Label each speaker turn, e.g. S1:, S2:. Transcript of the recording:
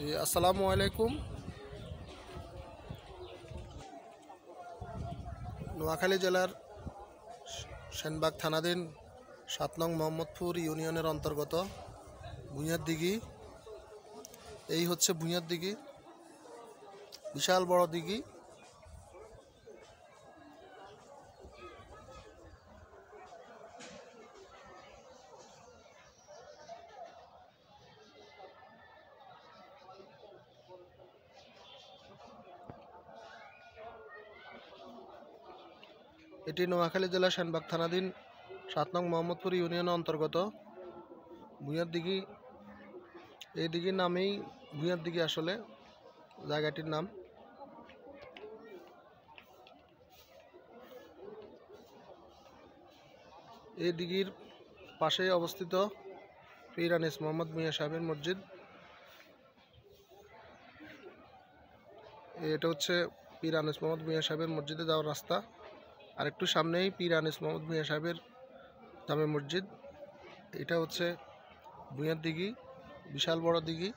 S1: আসসালামু আলাইকুম। নোয়াখালী জেলার সেনবাগ থানাধীন ৭ নং মোহাম্মদপুর ইউনিয়নের অন্তর্গত ভূঁইয়ার দিঘি। এই হচ্ছে ভূঁইয়ার দিঘি, বিশাল বড় দিঘি। এটি নোয়াখালী জেলার সেনবাগ থানাধীন ৭ নং মোহাম্মদপুর ইউনিয়নের অন্তর্গত ভূঁইয়ার দিঘি। এই দিঘির নামেই ভূঁইয়ার দিঘি, আসলে জায়গাটির নাম। এই দিঘির পাশে অবস্থিত পীর আনিস মোহাম্মদ মিয়া সাহেবের মসজিদ। এটা হচ্ছে পীর আনিস মোহাম্মদ মিয়া সাহেবের মসজিদে যাওয়ার রাস্তা। আর একটু সামনেই পীর আনিস মোহাম্মদ মিয়া সাহেবের জামে মসজিদ। এটা হচ্ছে ভূঁইয়ার দিঘি, বিশাল বড় দিঘি।